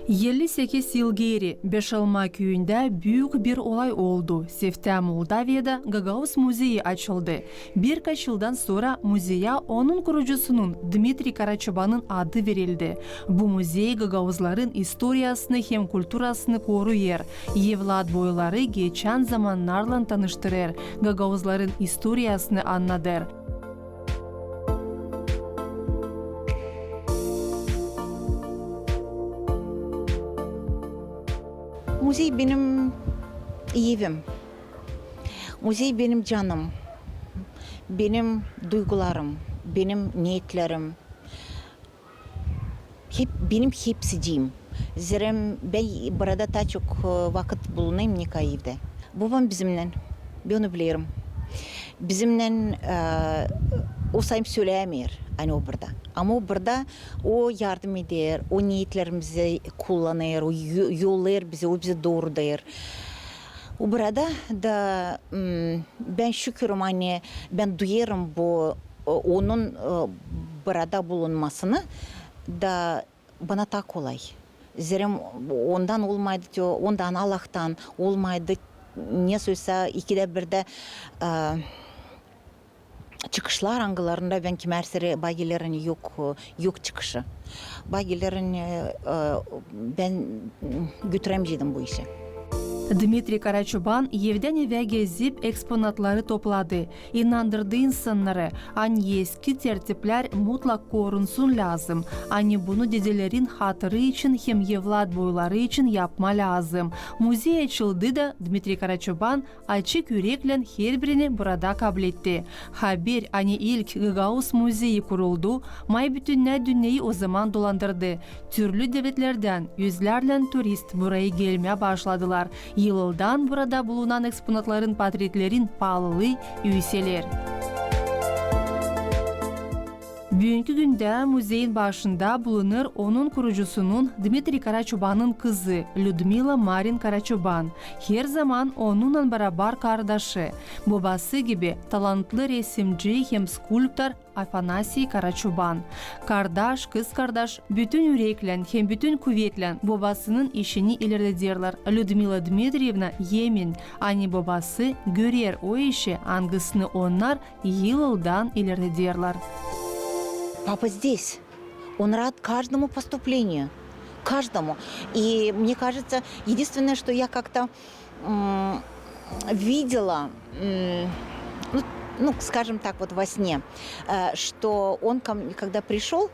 58 yıl geri Бешалма köyünde büyük bir olay oldu. Sefte Moldaviya'da Gagauz Müzeyi açıldı. Birkaç yıldan sonra müzeye onun kurucusunun Dmitri Karaçoban'ın adı verildi. Bu müze Gagauzların historiasını hem kulturasını koruyur. Evlat boyları geçen zamanlarla tanıştırır. Gagauzların historiasını anlatır. Muzey benim evim. Muzey benim canım. Benim duygularım, benim niyetlerim. Benim hepsiciyim. Zira ben burada daha çok vakit bulunayım evde. Babam bizimle, ben onu biliyorum. Bizimle o sayım söyleyemiyor. Hani o burada. Ama o burada o yardım eder, o niyetlerimizi kullanır, o yollar bize, o bize doğru der. O burada da ben şükürüm hani ben duyarım bu onun burada bulunmasını da bana daha kolay. Zira ondan olmaydı diyor, ondan Allah'tan olmaydı. Ne söylese ikide bir de çıkışlar angalarında ben kimerseri bagillerin yok çıkışı. Bagillerin ben götüremeyeceğim bu işi. Dmitri Karaçoban evden eve gezip eksponatları topladı. İnandırdı insanları. Hani eski tertipler mutlak korunsun lazım. Hani bunu dedelerin hatırı için hem evlat boyları için yapma lazım. Müze açıldı da Dmitri Karaçoban açık yürekle her birini burada kabul etti. Haber hani ilk Gagauz Müzeyi kuruldu. May bütün dünyayı o zaman dolandırdı. Türlü devletlerden yüzlerle turist buraya gelmeye başladılar. Yıldan burada bulunan eksponatların portretlerin pahalı üyeseler. Bugünkü günde müzeyin başında bulunur onun kurucusunun Dmitri Karaçoban'ın kızı Lyudmila Marin Karaçoban. Her zaman onunla beraber kardeşi. Babası gibi talantlı resimci hem skulptör Afanasiy Karaçoban. Kardeş, kız kardeş bütün yürekle hem bütün kuvvetle babasının işini ilerlediyorlar. Lyudmila Dmitrievna yemin. Ani babası görür o işi hangisini onlar yıldan ilerlediyorlar. Папа здесь. Он рад каждому поступлению. Каждому. И мне кажется, единственное, что я как-то видела, скажем так, вот во сне, что он, когда пришел,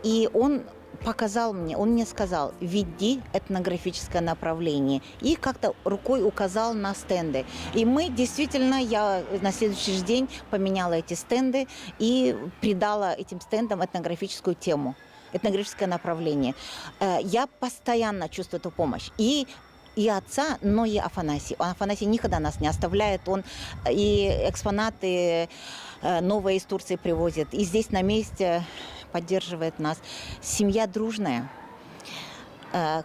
и он показал мне, он мне сказал, веди этнографическое направление. И как-то рукой указал на стенды. И мы действительно, я на следующий же день поменяла эти стенды и придала этим стендам этнографическую тему, этнографическое направление. Я постоянно чувствую эту помощь. И отца, но и Афанасий. Афанасий никогда нас не оставляет. Он и экспонаты новые из Турции привозит. И здесь на месте поддерживает нас. Семья дружная.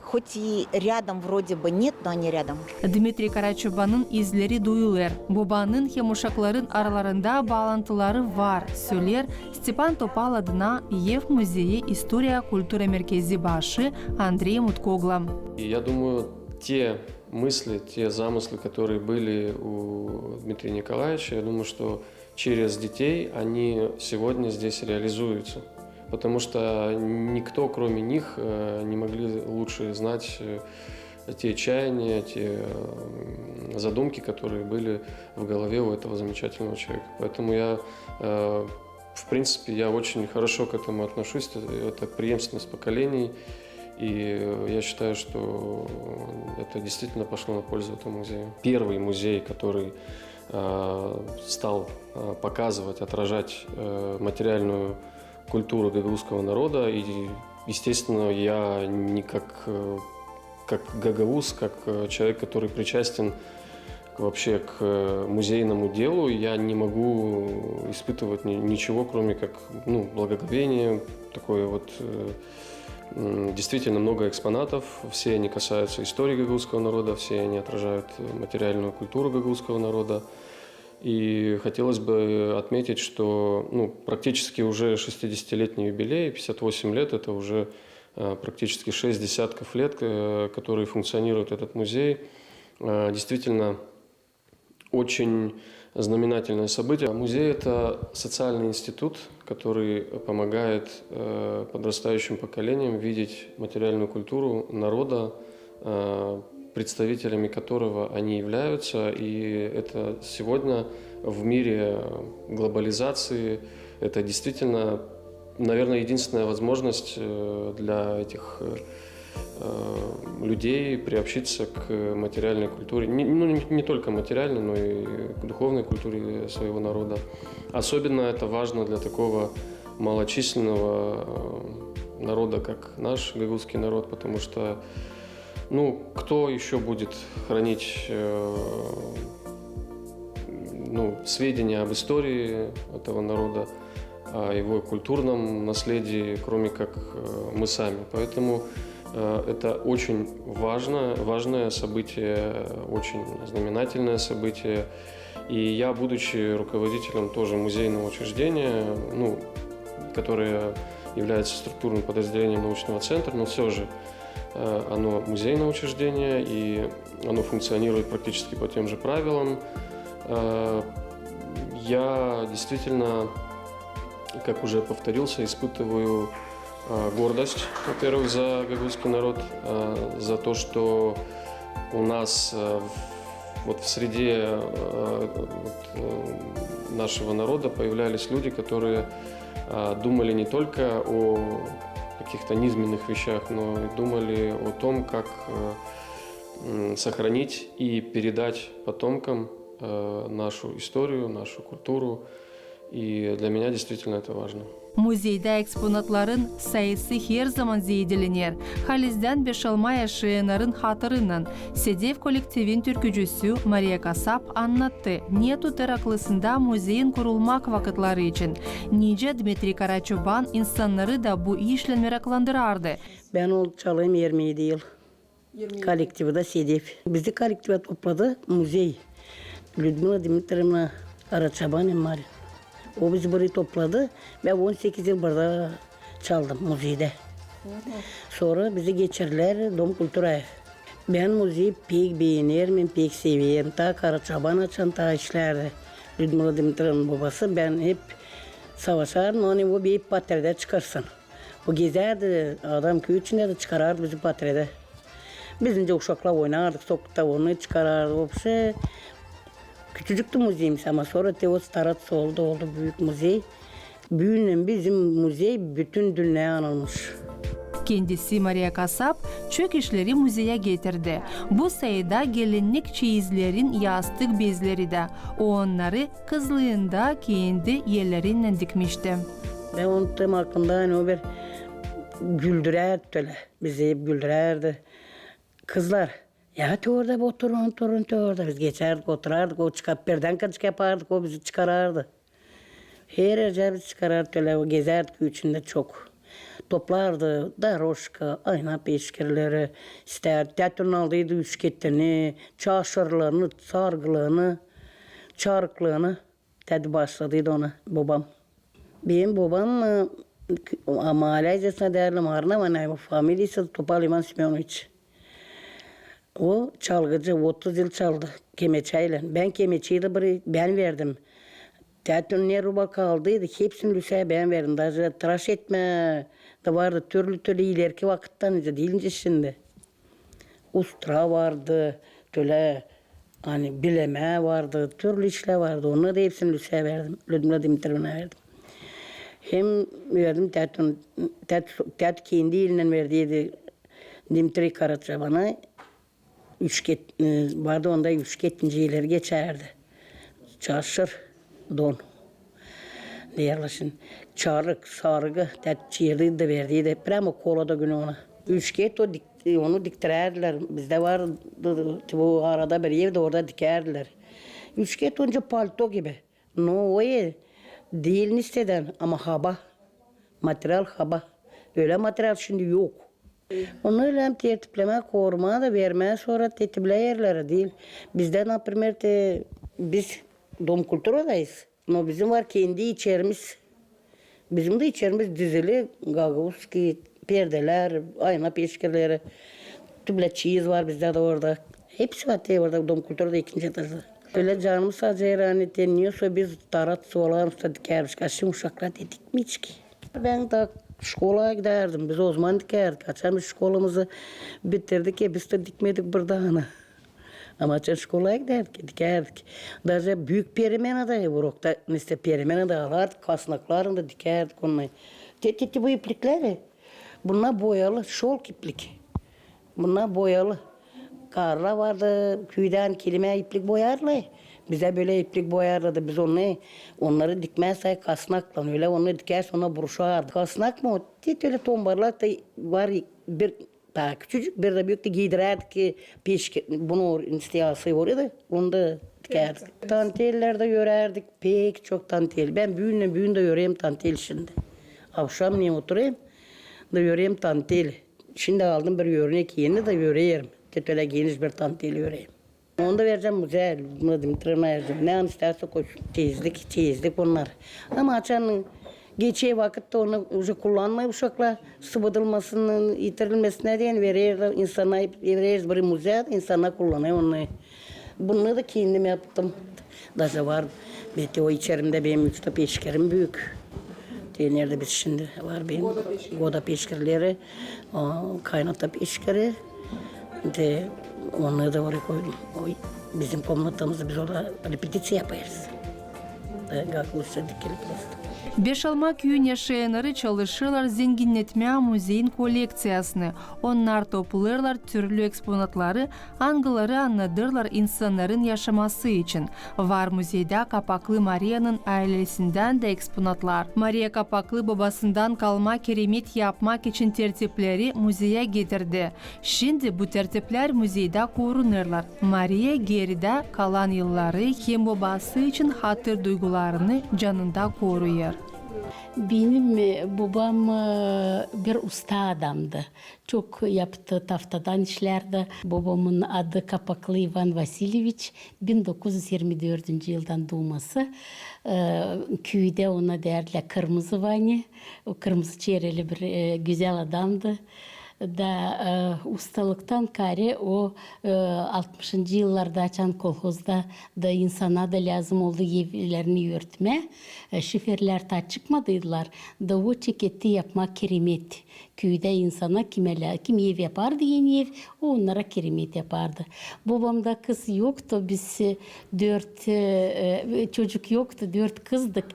Хоть и рядом вроде бы нет, но они рядом. Dmitri Karaçoban'ın izleri duyulur. Babanın hem uşakların aralarında bağlantıları var. Söyler Stepan Topal adına Ev Müzeyi İstoria Kultura Merkezi başı Andrei Mutkogla. Я думаю, те мысли, те замыслы, которые были у Дмитрия Николаевича, я думаю, что через детей они сегодня здесь реализуются. Потому что никто, кроме них, не могли лучше знать те чаяния, те задумки, которые были в голове у этого замечательного человека. Поэтому в принципе, я очень хорошо к этому отношусь. Это преемственность поколений. И я считаю, что это действительно пошло на пользу этому музею. Первый музей, который стал показывать, отражать материальную культуру гагаузского народа. И, естественно, я не как гагауз, как человек, который причастен вообще к музейному делу, я не могу испытывать ничего, кроме как благоговение, такое вот. Действительно много экспонатов, все они касаются истории гагаузского народа, все они отражают материальную культуру гагаузского народа. И хотелось бы отметить, что практически уже 60-летний юбилей, 58 лет, это уже практически 6 десятков лет, который функционирует этот музей. Действительно, очень знаменательное событие. Музей – это социальный институт, который помогает подрастающим поколениям видеть материальную культуру народа, представителями которого они являются. И это сегодня в мире глобализации это действительно, наверное, единственная возможность для этих людей приобщиться к материальной культуре. Не только материальной, но и к духовной культуре своего народа. Особенно это важно для такого малочисленного народа, как наш гагузский народ, потому что кто еще будет хранить сведения об истории этого народа, о его культурном наследии, кроме как мы сами. Поэтому это очень важное событие, очень знаменательное событие. И я, будучи руководителем тоже музейного учреждения, которое является структурным подразделением научного центра, но все же оно музейное учреждение, и оно функционирует практически по тем же правилам. Я действительно, как уже повторился, испытываю гордость, во-первых, за гагузский народ, за то, что у нас в среде нашего народа появлялись люди, которые думали не только о каких-то низменных вещах, но и думали о том, как сохранить и передать потомкам нашу историю, нашу культуру. И для меня действительно это важно. Muzeyde eksponatların sayısı her zaman zeydilenir. Halizden Beşalma yaşayanların hatırının Sedev kolektivin türkücüsü Maria Kasap anlattı. Niyetu teraklısında muzeyin kurulmak vakitleri için. Nice Dmitri Karaçoban insanları da bu işle meraklandırardı. Ben o çalayım 27 yıl. Kolektivi de Sedev. Bizi kolektive topladı muzey. Людмила Dimitrievna Karaçoban var. O bizi buraya topladı. Ben 18 yıl burada çaldım müziğde. Sonra bizi geçirdiler Dom Kultura. Ben müziği pek beğenirim, pek seviyorum. Ta Karaçoban açan ta işlerdi. Людмила Dimitrievna'nın babası. Ben hep savaşardım. Onu o bir patrede çıkarsın. O gezerdi. Adam köy içinde de çıkarardı bizi patrede. Biz de uşakla oynardık. Sokakta onu çıkarardı. O şey. Küçücüktü müzeyimiz ama sonra Teos Tarat oldu büyük müzey. Büyünen bizim müzey bütün dünyaya anılmış. Kendisi Maria Kasap çök işleri müzeye getirdi. Bu sayıda gelinlik çeyizlerin yastık bezleri de. O onları kızlığında kendi yerlerinden dikmişti. Ben onun hakkında o bir güldürerdi öyle. Bizi hep güldürerdi. Kızlar. Ya orada oturun orada. Biz geçerdik, oturardık. O çıkıp birden kaçık yapardık. O bizi çıkarardı. Her yerde bizi çıkarardı. Öyle o gezerdik içinde çok. Toplardı. Daroşka, ayna peşkirleri isterdi. Tetrin aldıydı üçketini, çarşırlarını, sargılarını, çarıklığını. Dedi başladıydı ona babam. Benim babam Malayza'sına değerli Marna var. Familyası Topal İvan Simyonoviç. O çalgıcı 30 yıl çaldı kemeçeyle. Ben kemeçeyi de ben verdim. Tetrin ne ruba kaldıydı. Hepsini lüseye ben verdim. Daha tıraş etme de vardı. Türlü ileriki vakitten değilince şimdi. Ustura vardı. Töle hani bileme vardı. Türlü işler vardı. Onu da hepsini lüseye verdim. Людмила Dimitrievna'ya verdim. Hem verdim Tet kendi elinden verdiydi Dmitri Karaçoban'a. Vardı onda üçketinciler geçerdi. Çarşır, don. Diyorlar şimdi. Çarık, sargı, çiğirdi de verdiydi. Prema kolada günü ona. Üçket onu diktirerdiler. Bizde vardı bu arada bir evde orada dikerdiler. Üçket onca palto gibi. No oye değil isteden ama haba. Materyal haba. Öyle materyal şimdi yok. Onu öyle tertipleme, koruma da vermeye sonra tertiple yerleri değil. Bizde naprimer biz Dom Kultura'dayız. Ama bizim var kendi içerimiz. Bizim de içerimiz dizili Gagavuzki perdeler, ayna peşkeleri, tüblet çiyiz var bizde de orada. Hepsi var orada Dom Kültür'de 2. etajda. Öyle canımız acayran eteniyorsa biz tarat soğlarımızda dikermiş. Kaçım uşaklar dedik mi hiç ki? Ben de şkolaya giderdim. Biz o zaman dikerdik. Açan biz şkolumuzu bitirdik ya biz de dikmedik burada ana. Ama açan şkolaya giderdik, dikerdik. Daha büyük perimene de vurukta, işte perimene de alardık, kasnaklarını da dikerdik onunla. Teti bu iplikleri. Bunlar boyalı, şol iplik. Bunlar boyalı. Karla vardı, köyden kelime iplik boyarlar. Bize böyle iplik boyarlardı. Biz onları dikmezsek kasnakla öyle onu diker sonra buruşardı. Kasnak mı? Öyle tombarlar da var bir daha küçücük bir de büyük de giydirerdik ki peşke bunu istiyası orada onu da dikerdik. Tantellerde yörerdik pek çok tantel. Ben büyüğünde yöreyim tantel şimdi. Akşam niye oturayım da yöreyim tantel. Şimdi aldım bir örnek yeni de yöreyerim. Öyle geniş bir tantel yöreyim. Onu da vereceğim güzel. Bunu Dimitri'ne vereceğim. Ne an isterse koş. Tezlik onlar. Ama açanın geçeceği vakitte onu kullanmayı uşaklar sıvıdılmasının, yitirilmesine diye verir insana, veririz bir müze, insana kullanıyor onu. Bunu da kendim yaptım. Daha var. Beti o içerimde benim 3 peşkerim büyük. Nerede biz şimdi var benim. Goda peşkerleri, kaynata peşkeri. De onu da oraya koydum. Bizim komutanımızda biz orada repetitsiya yaparız. Gaklısı dikili просто. Beşalma köyün yaşayanları çalışırlar zenginletmeye müzeyin koleksiyasını. Onlar toplarlar türlü eksponatları, angıları anladırlar insanların yaşaması için. Var müzeyde Kapaklı Maria'nın ailesinden de eksponatlar. Maria Kapaklı babasından kalma keremet yapmak için tertipleri müzeye getirdi. Şimdi bu tertipler müzeyde korunurlar. Maria geride kalan yılları hem babası için hatır duygularını canında koruyor. Benim babam bir usta adamdı. Çok yaptı, taftadan işlerdi. Babamın adı Kapaklı Ivan Vasilyeviç. 1924 yıldan doğması. Köyde ona derler Kırmızı Vani. O kırmızı çehreli bir güzel adamdı. Da ustalıktan kare o 60. yıllarda açan kolhozda da insana da lazım oldu evlerini örtme. Şifirler ta çıkmadıydılar. Da o çeketi yapmak keremet. Köyde insana kim ev yapardı yeni ev, o onlara keremet yapardı. Babamda kız yoktu. Biz 4 çocuk yoktu. 4 kızdık.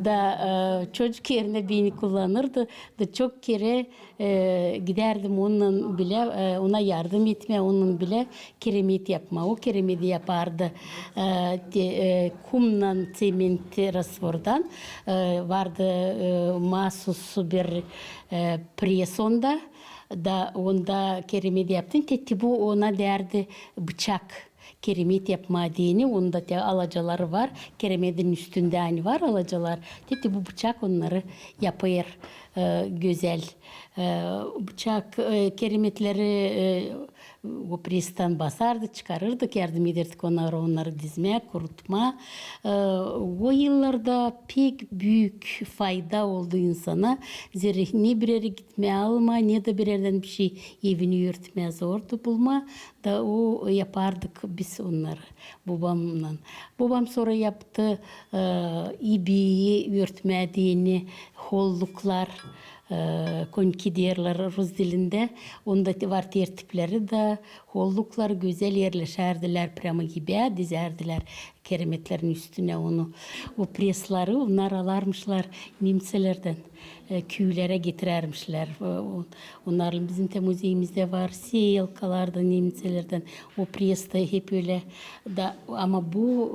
Da çocuk yerine beni kullanırdı. Da çok kere giderdim onun bile ona yardım etme, onun bile keremet yapma. O keremeti yapardı. Kumdan, sement rasvordan vardı mahsus bir presonda da onda keremet yaptım. Teti bu ona derdi bıçak. Keremet yapma diyeni, onda alacaları var. Keremetin üstünde hani var alacalar. Dedi bu bıçak onları yapıyor güzel. Bıçak keremetleri o presten basardı, çıkarırdık, yardım ederdik onları dizmeye, kurutma. O yıllarda pek büyük fayda oldu insana. Zira ne bir yere gitmeye alma, ne de bir yerden bir şey evini örtmeye zordu bulma. Da o yapardık biz onları babamla. Babam sonra yaptı ibiyi örtmeye diyeni, holluklar, konki derler Rus dilinde. Onda var tertipleri de holluklar güzel yerleşerdiler prama gibi dizerdiler keremetlerin üstüne onu. O presları onlar alarmışlar Nimselerden. Köylere getirermişler. Onların bizim de müzeyimizde var. Seyelkalarda Nimselerden. O presta hep öyle. Da, ama bu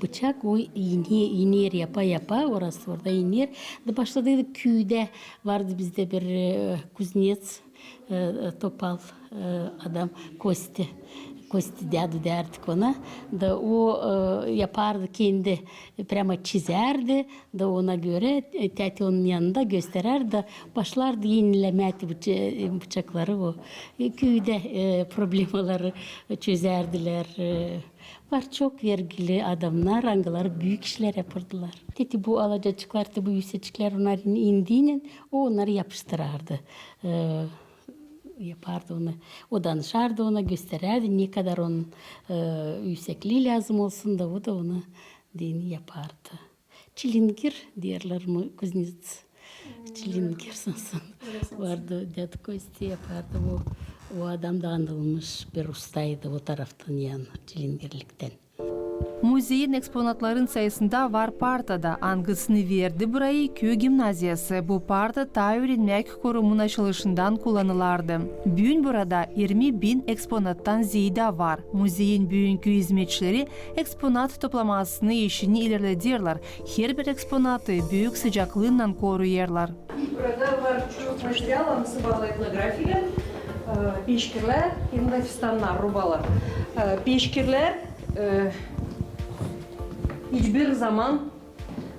bıçak o iner yapa orası orada iner. Da başladıydı köyde vardı bizde bir kuznets. topal adam Kosti. Kosti dyadı derdik ona. Da o yapardı kendi prema çizerdi. Da ona göre teti onun yanında göstererdi. Başlardı yenilemeye bıçakları o. Köyde problemaları çözerdiler. Var çok vergili adamlar, rangaları büyük işler yapardılar. Teti bu alacaklar, bu yüksekçikler onların indiğinin o onları yapıştırardı. Yapardı onu. O danışardı ona, göstererdi ne kadar onun yüksekliği lazım olsun da o da ona dini yapardı. Çilingir diyorlar mı kuznets? Çilingir sansan vardı. Dede Kosti yapardı o. O adam da anılmış bir ustaydı o taraftan yani çilingirlikten. Muzeyin eksponatların sayısında var partada angısını verdi burayı köy gimnaziyası. Bu parta ta öğrenmek kurumun açılışından kullanılardı. Bugün burada 20.000 eksponattan ziyade var. Muzeyin bugünkü hizmetçileri eksponat toplamasını işini ilerlediyorlar. Her bir eksponatı büyük sıcaklığından koruyarlar. Burada var çok материал, anısı bağlı etnografiyle. Pişkirler, Hindistanlar, rubalar. Pişkirler hiçbir zaman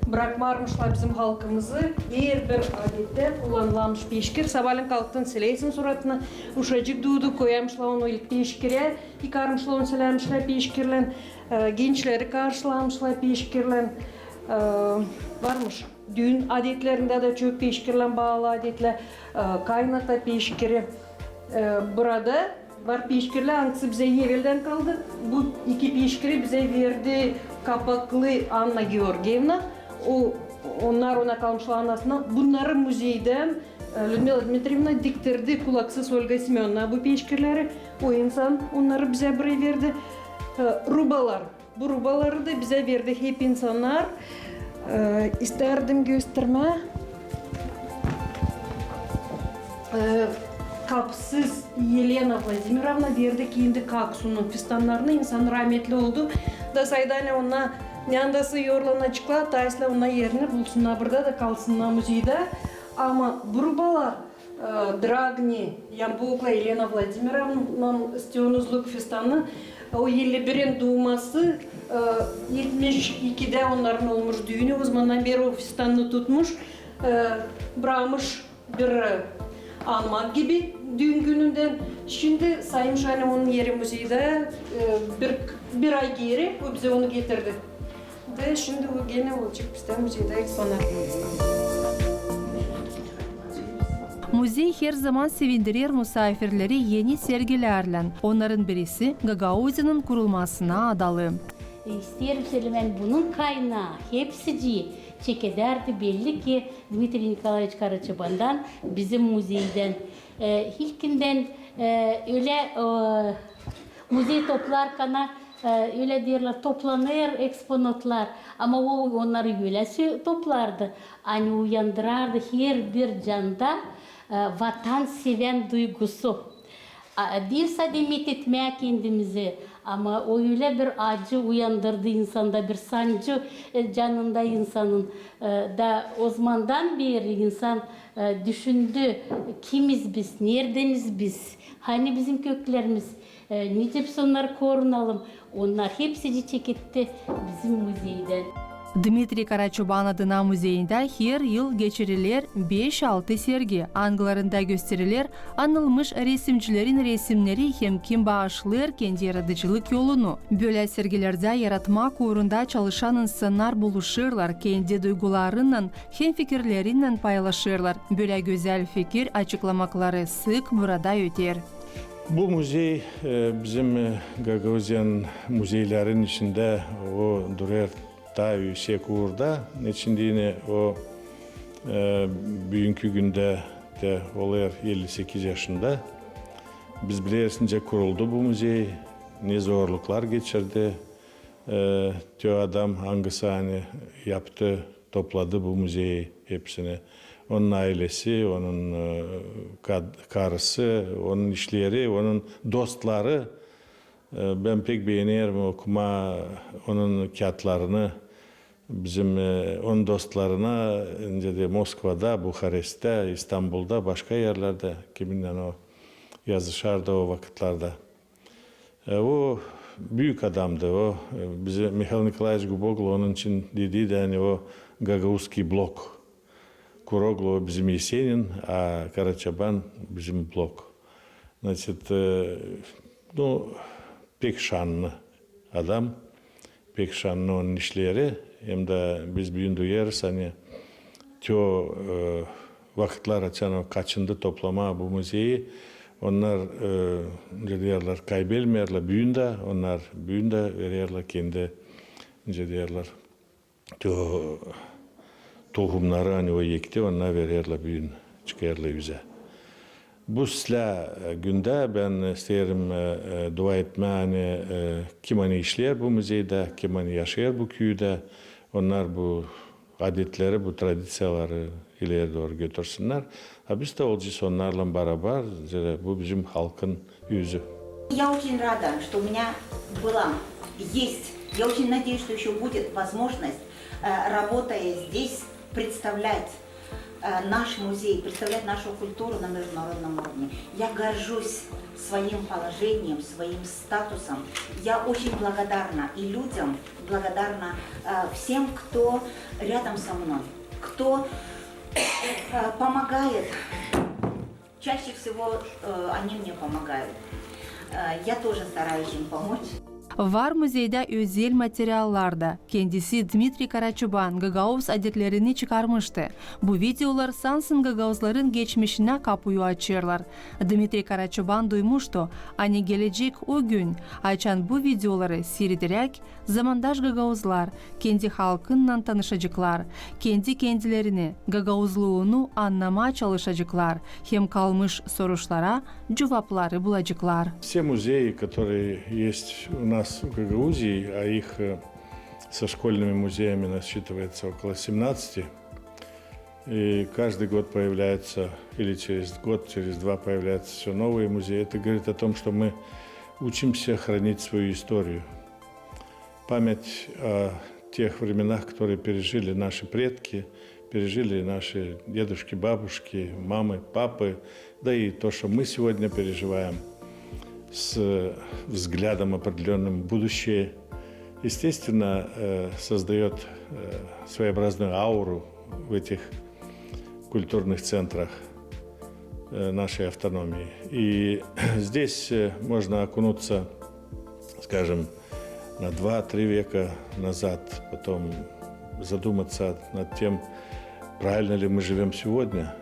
bırakmarmışlar bizim halkımızı. Her bir adette kullanılmış pişkir. Sabahleyin kalktın sileysin suratını. Uşacık doğdu koyammışlar onu ilk pişkire. Yıkarmışlar onu silemişler pişkirlen. Gençleri karşılamışlar pişkirlen. Varmış. Düğün adetlerinde de çok pişkirlen bağlı adetler. Kaynata pişkiri. Burada var pişkirler hangisi bize evvelden kaldı. Bu iki pişkiri bize verdi kapaklı Anna Georgievna. Onlar ona kalmışlar anasına. Bunları müzeyden Людмила Dmitrievna diktirdi kulaksız Olga Semyonovna bu pişkirleri. O insan onları bize buraya verdi. Rubalar. Bu rubaları da bize verdi hep insanlar. İsterdim gösterme. Kapsız Yelena Vladimirovna verdi kendi kaksunun fistanlarını insan rahmetli oldu. Da saydane ona yandası yorulana çıkla taysla ona yerini bulsunlar burada da kalsınlar müzeyde. Ama burbalar Dragni Yambukla Yelena Vladimirovna'nın istiyonuzluk fistanı o 51'in doğması 72'de onların olmuş düğünü. O zamandan beri o fistanını tutmuş. Bırakmış bir anmak gibi düğün gününden. Şimdi saymış annem onun yeri müzeyde bir ay geri o bize onu getirdi. Ve şimdi o gene olacak bizde müzeyde eksponat. Muzey her zaman sevindirir misafirleri yeni sergilerle. Onların birisi Gagauza'nın kurulmasına adalı. İsterim söylemen bunun kaynağı hepsi çekederdi belli ki Dmitri Nikolaevich Karaçaban'dan bizim muzeyden. İlkinden öyle muzey toplarken öyle diyorlar toplanır eksponatlar ama o onları öyle toplardı. Hani uyandırardı her bir canda vatan seven duygusu. Değil sadece methetmeye kendimizi ama o öyle bir acı uyandırdı insanda, bir sancı canında insanın da o zamandan beri insan düşündü kimiz biz, neredeniz biz, hani bizim köklerimiz, nice biz onları korunalım, onlar hepsi çekitti bizim müzeyden. Dmitri Karaçoban adına muzeyinde her yıl geçirilir 5-6 sergi. Anglarında gösterilir anılmış resimcilerin resimleri hem kim bağışlar kendi yaratıcılık yolunu. Böyle sergilerde yaratmak uğrunda çalışan insanlar buluşurlar, kendi duygularının hem fikirlerinden paylaşırlar. Böyle güzel fikir açıklamakları sık burada öter. Bu müze bizim Gagauzyan muzeylerin içinde o duruyor. Daha yüksek uğurda. İçinde o bugünkü günde de oluyor 58 yaşında. Biz bilirsince kuruldu bu müze. Ne zorluklar geçirdi. Tüy adam hangisi hani yaptı, topladı bu müzeyi hepsini. Onun ailesi, onun karısı, onun işleri, onun dostları. Ben pek beğeniyorum okuma onun kağıtlarını. Bizim onun dostlarına Moskova'da, Bukarest'te, İstanbul'da, başka yerlerde kiminle o yazışardı o vakitlerde. O büyük adamdı o. Bize Mikhail Nikolaevich Guboglu onun için dediydi yani o Gagauzский blok. Kuroglu bizim Yesenin, a Karaçaban bizim blok. Значит, ну, pek şanlı adam, pek şanlı onun işleri. Hem de biz büyün duyarız hani teo vakitler açan o kaçındı toplama bu müzeyi. Onlar diyorlar kaybelmerler büyünde, onlar büyünde veriyorlar kendi diyorlar teo tohumları hani o yekti, onlar veriyorlar büyün çıkarırlar yüze. Bu sila günde ben isterim dua etme hani kim hani işler bu müzeyde, kim hani yaşar bu köyde, onlar bu adetleri, bu tradisiyaları ileri doğru götürsünler. Ha biz de olacağız onlarla beraber, bu bizim halkın yüzü. Я очень рада, что у меня была, есть, я очень надеюсь, что еще будет возможность, работая здесь, представлять наш музей, представлять нашу культуру на международном уровне. Я горжусь своим положением, своим статусом. Я очень благодарна и людям, благодарна всем, кто рядом со мной, кто помогает. Чаще всего они мне помогают. Я тоже стараюсь им помочь. Var müzeyde özel materjallarda. Kendisi Dmitri Karaçoban Gagauz adetlerini çıkarmıştı. Bu videolar sansın Gagauzların geçmişine kapıyı açırlar. Dmitri Karaçoban duymuştu. Hani gelecek o gün açan bu videoları seyrederek zamandaş Gagauzlar kendi halkınla tanışacaklar. Kendi kendilerini, Gagauzluğunu anlamaya çalışacaklar. Hem kalmış sorulara cevapları bulacaklar. Все музеи, которые есть у нас в Гагаузии, а их со школьными музеями насчитывается около 17, и каждый год появляется, или через год, через два появляются все новые музеи. Это говорит о том, что мы учимся хранить свою историю. Память о тех временах, которые пережили наши предки, пережили наши дедушки, бабушки, мамы, папы, да и то, что мы сегодня переживаем с взглядом определенным в будущее, естественно, создает своеобразную ауру в этих культурных центрах нашей автономии. И здесь можно окунуться, скажем, на 2-3 века назад, потом задуматься над тем, правильно ли мы живем сегодня.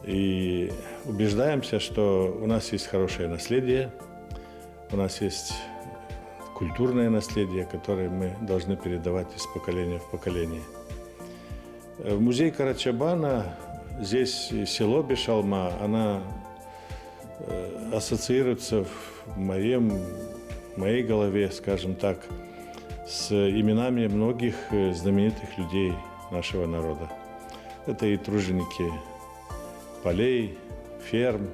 И убеждаемся, что у нас есть хорошее наследие, у нас есть культурное наследие, которое мы должны передавать из поколения в поколение. В музее Карачабана, здесь село Бешалма, она ассоциируется в моей голове, скажем так, с именами многих знаменитых людей нашего народа. Это и труженики полей, ферм,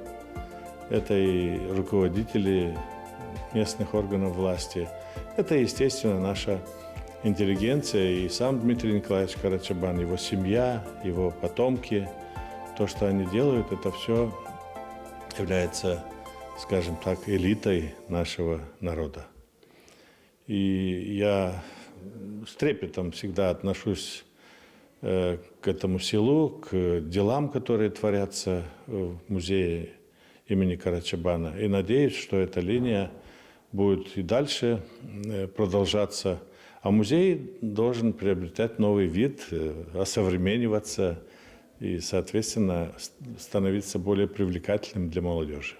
это и руководители местных органов власти. Это, естественно, наша интеллигенция и сам Дмитрий Николаевич Карачабан, его семья, его потомки. То, что они делают, это все является, скажем так, элитой нашего народа. И я с трепетом всегда отношусь к этому селу, к делам, которые творятся в музее имени Карачабана. И надеюсь, что эта линия будет и дальше продолжаться. А музей должен приобретать новый вид, осовремениваться и, соответственно, становиться более привлекательным для молодежи.